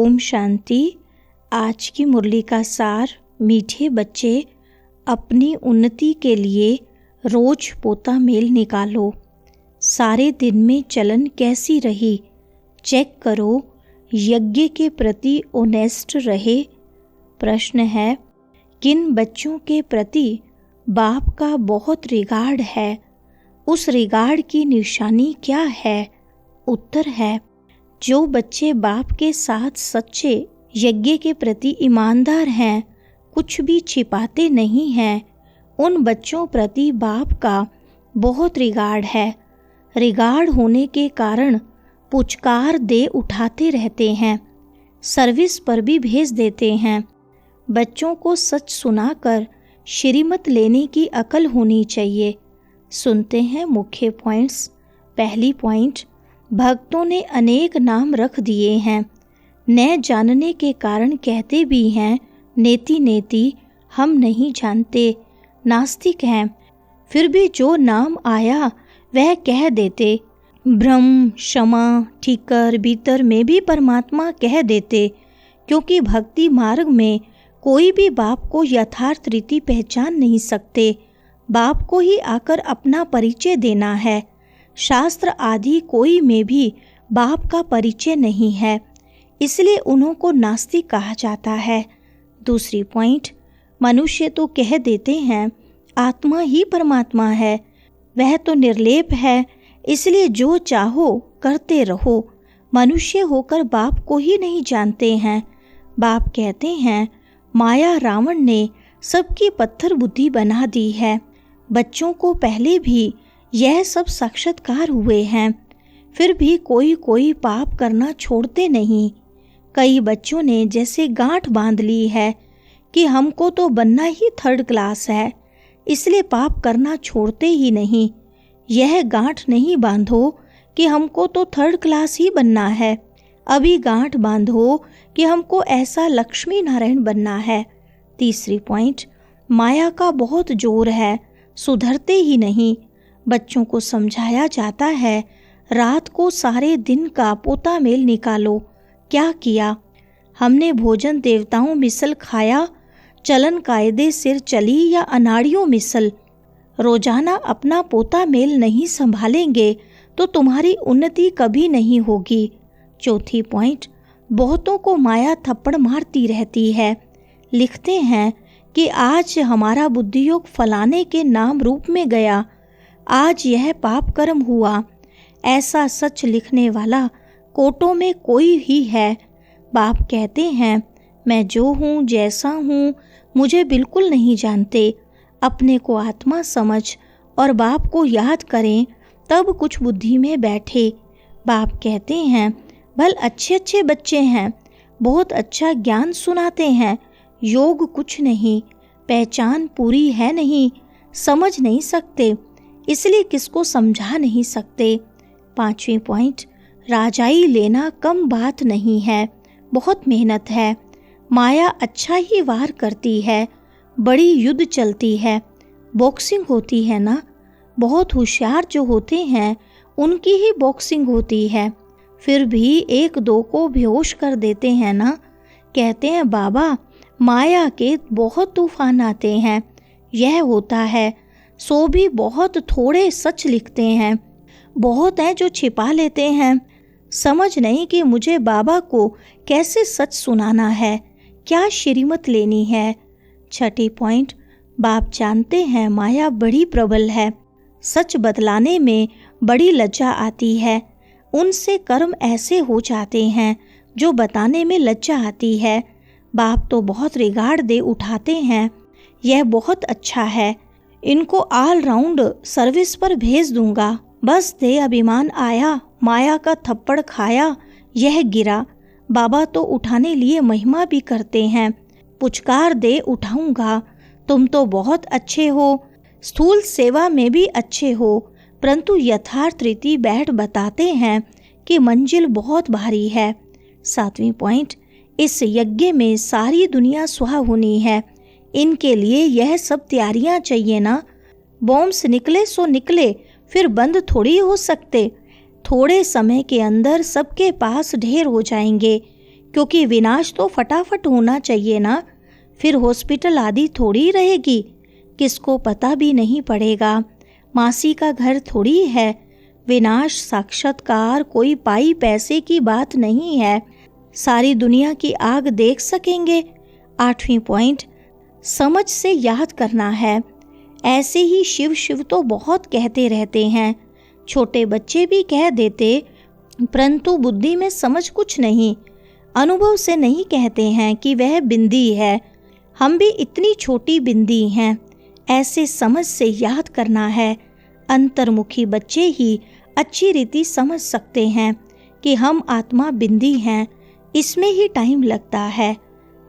ओम शांति। आज की मुरली का सार। मीठे बच्चे, अपनी उन्नति के लिए रोज पोता मेल निकालो। सारे दिन में चलन कैसी रही, चेक करो। यज्ञ के प्रति ऑनेस्ट रहे। प्रश्न है, किन बच्चों के प्रति बाप का बहुत रिगार्ड है? उस रिगार्ड की निशानी क्या है? उत्तर है, जो बच्चे बाप के साथ सच्चे यज्ञ के प्रति ईमानदार हैं, कुछ भी छिपाते नहीं हैं, उन बच्चों प्रति बाप का बहुत रिगार्ड है। रिगार्ड होने के कारण पुचकार दे उठाते रहते हैं, सर्विस पर भी भेज देते हैं। बच्चों को सच सुनाकर श्रीमत लेने की अकल होनी चाहिए। सुनते हैं मुख्य पॉइंट्स। पहली पॉइंट, भक्तों ने अनेक नाम रख दिए हैं। न जानने के कारण कहते भी हैं, नेति नेति हम नहीं जानते, नास्तिक हैं। फिर भी जो नाम आया वह कह देते। ब्रह्म, क्षमा, ठीकर, भीतर में भी परमात्मा कह देते, क्योंकि भक्ति मार्ग में कोई भी बाप को यथार्थ रीति पहचान नहीं सकते। बाप को ही आकर अपना परिचय देना है। शास्त्र आदि कोई में भी बाप का परिचय नहीं है, इसलिए उन्हों को नास्तिक कहा जाता है। दूसरी पॉइंट, मनुष्य तो कह देते हैं आत्मा ही परमात्मा है, वह तो निर्लेप है, इसलिए जो चाहो करते रहो। मनुष्य होकर बाप को ही नहीं जानते हैं। बाप कहते हैं, माया रावण ने सबकी पत्थर बुद्धि बना दी है। बच्चों को पहले भी यह सब साक्षात्कार हुए हैं, फिर भी कोई कोई पाप करना छोड़ते नहीं। कई बच्चों ने जैसे गांठ बांध ली है कि हमको तो बनना ही थर्ड क्लास है, इसलिए पाप करना छोड़ते ही नहीं। यह गांठ नहीं बांधो कि हमको तो थर्ड क्लास ही बनना है, अभी गांठ बांधो कि हमको ऐसा लक्ष्मी नारायण बनना है। तीसरी पॉइंट, माया का बहुत जोर है, सुधरते ही नहीं। बच्चों को समझाया जाता है, रात को सारे दिन का पोता मेल निकालो। क्या किया? हमने भोजन देवताओं मिसल खाया, चलन कायदे सिर चली या अनाड़ियों मिसल। रोजाना अपना पोता मेल नहीं संभालेंगे तो तुम्हारी उन्नति कभी नहीं होगी। चौथी पॉइंट, बहुतों को माया थप्पड़ मारती रहती है। लिखते हैं कि आज हमारा बुद्धि योग फलाने के नाम रूप में गया, आज यह पाप कर्म हुआ। ऐसा सच लिखने वाला कोटों में कोई ही है। बाप कहते हैं, मैं जो हूँ जैसा हूँ मुझे बिल्कुल नहीं जानते। अपने को आत्मा समझ और बाप को याद करें, तब कुछ बुद्धि में बैठे। बाप कहते हैं, भल अच्छे अच्छे बच्चे हैं, बहुत अच्छा ज्ञान सुनाते हैं, योग कुछ नहीं, पहचान पूरी है नहीं, समझ नहीं सकते, इसलिए किसको समझा नहीं सकते। पांचवी पॉइंट, राजाई लेना कम बात नहीं है, बहुत मेहनत है। माया अच्छा ही वार करती है, बड़ी युद्ध चलती है, बॉक्सिंग होती है ना। बहुत होशियार जो होते हैं उनकी ही बॉक्सिंग होती है, फिर भी एक दो को बेहोश कर देते हैं ना। कहते हैं, बाबा माया के बहुत तूफान आते हैं, यह होता है। सो भी बहुत थोड़े सच लिखते हैं, बहुत हैं जो छिपा लेते हैं। समझ नहीं कि मुझे बाबा को कैसे सच सुनाना है, क्या श्रीमत लेनी है। छठी पॉइंट, बाप जानते हैं माया बड़ी प्रबल है, सच बतलाने में बड़ी लज्जा आती है। उनसे कर्म ऐसे हो जाते हैं जो बताने में लज्जा आती है। बाप तो बहुत रिगार्ड दे उठाते हैं, यह बहुत अच्छा है, इनको ऑल राउंड सर्विस पर भेज दूंगा। बस दे अभिमान आया, माया का थप्पड़ खाया, यह गिरा। बाबा तो उठाने लिए महिमा भी करते हैं, पुचकार दे उठाऊंगा। तुम तो बहुत अच्छे हो, स्थूल सेवा में भी अच्छे हो, परंतु यथार्थ रीति बैठ बताते हैं कि मंजिल बहुत भारी है। सातवीं पॉइंट, इस यज्ञ में सारी दुनिया स्वाहा होनी है, इनके लिए यह सब तैयारियां चाहिए ना। बॉम्ब्स निकले सो निकले, फिर बंद थोड़ी हो सकते। थोड़े समय के अंदर सबके पास ढेर हो जाएंगे, क्योंकि विनाश तो फटाफट होना चाहिए ना, फिर हॉस्पिटल आदि थोड़ी रहेगी, किसको पता भी नहीं पड़ेगा, मासी का घर थोड़ी है। विनाश साक्षात्कार कोई पाई पैसे की बात नहीं है, सारी दुनिया की आग देख सकेंगे। 8वां पॉइंट, समझ से याद करना है। ऐसे ही शिव शिव तो बहुत कहते रहते हैं, छोटे बच्चे भी कह देते, परंतु बुद्धि में समझ कुछ नहीं, अनुभव से नहीं कहते हैं कि वह बिंदी है, हम भी इतनी छोटी बिंदी हैं। ऐसे समझ से याद करना है। अंतर्मुखी बच्चे ही अच्छी रीति समझ सकते हैं कि हम आत्मा बिंदी हैं, इसमें ही टाइम लगता है।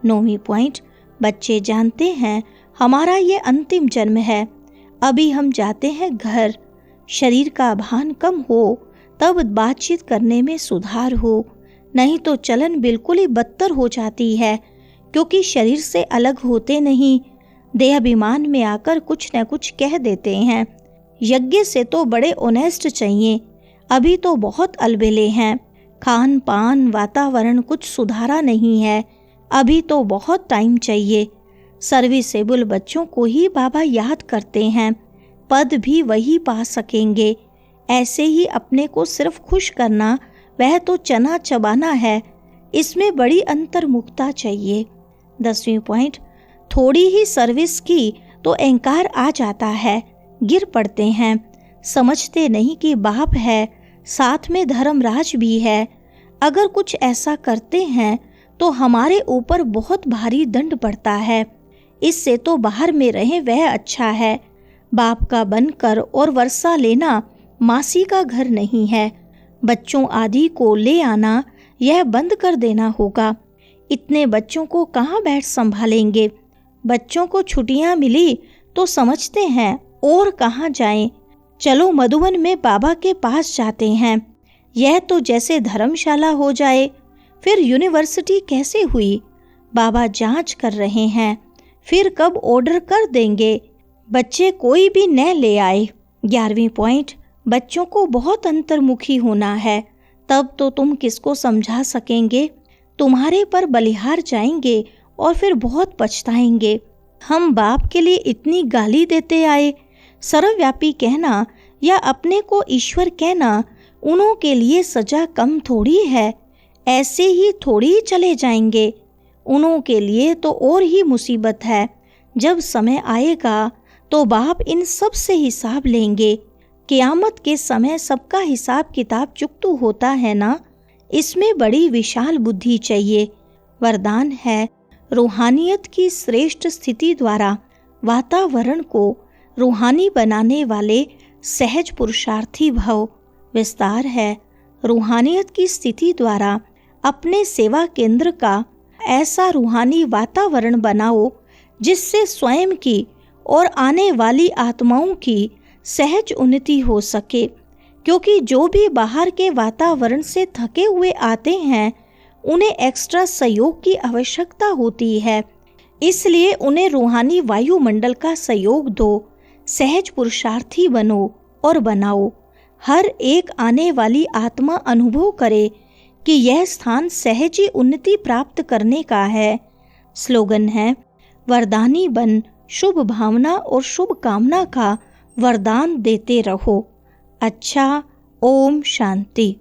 9वां पॉइंट, बच्चे जानते हैं हमारा ये अंतिम जन्म है, अभी हम जाते हैं घर। शरीर का भान कम हो तब बातचीत करने में सुधार हो, नहीं तो चलन बिल्कुल ही बदतर हो जाती है, क्योंकि शरीर से अलग होते नहीं, देहाभिमान में आकर कुछ न कुछ कह देते हैं। यज्ञ से तो बड़े ऑनेस्ट चाहिए, अभी तो बहुत अलबेले हैं, खान पान वातावरण कुछ सुधारा नहीं है, अभी तो बहुत टाइम चाहिए। सर्विसेबल बच्चों को ही बाबा याद करते हैं, पद भी वही पा सकेंगे। ऐसे ही अपने को सिर्फ खुश करना, वह तो चना चबाना है, इसमें बड़ी अंतर्मुखता चाहिए। 10वां पॉइंट, थोड़ी ही सर्विस की तो अहंकार आ जाता है, गिर पड़ते हैं, समझते नहीं कि बाप है, साथ में धर्मराज भी है, अगर कुछ ऐसा करते हैं तो हमारे ऊपर बहुत भारी दंड पड़ता है, इससे तो बाहर में रहे वह अच्छा है। बाप का बनकर और वर्षा लेना मासी का घर नहीं है, बच्चों आदि को ले आना यह बंद कर देना होगा। इतने बच्चों को कहाँ बैठ संभालेंगे, बच्चों को छुट्टियाँ मिली तो समझते हैं और कहाँ जाएं। चलो मधुबन में बाबा के पास जाते हैं, यह तो जैसे धर्मशाला हो जाए, फिर यूनिवर्सिटी कैसे हुई, बाबा जांच कर रहे हैं, फिर कब ऑर्डर कर देंगे, बच्चे कोई भी न ले आए। 11वां पॉइंट, बच्चों को बहुत अंतर्मुखी होना है, तब तो तुम किसको समझा सकेंगे, तुम्हारे पर बलिहार जाएंगे और फिर बहुत पछताएंगे। हम बाप के लिए इतनी गाली देते आए, सर्वव्यापी कहना या अपने को ईश्वर कहना उन्हों के लिए सजा कम थोड़ी है, ऐसे ही थोड़ी चले जाएंगे, उन्हों के लिए तो और ही मुसीबत है। जब समय आएगा तो बाप इन सब से हिसाब लेंगे, क़यामत के समय सबका हिसाब किताब चुकतू होता है ना, इसमें बड़ी विशाल बुद्धि चाहिए। वरदान है, रूहानियत की श्रेष्ठ स्थिति द्वारा वातावरण को रूहानी बनाने वाले सहज पुरुषार्थी भव। विस्तार है, रूहानियत की स्थिति द्वारा अपने सेवा केंद्र का ऐसा रूहानी वातावरण बनाओ जिससे स्वयं की और आने वाली आत्माओं की सहज उन्नति हो सके, क्योंकि जो भी बाहर के वातावरण से थके हुए आते हैं उन्हें एक्स्ट्रा सहयोग की आवश्यकता होती है, इसलिए उन्हें रूहानी वायुमंडल का सहयोग दो, सहज पुरुषार्थी बनो और बनाओ। हर एक आने वाली आत्मा अनुभव करे कि यह स्थान सहज ही उन्नति प्राप्त करने का है। स्लोगन है, वरदानी बन शुभ भावना और शुभ कामना का वरदान देते रहो। अच्छा, ओम शांति।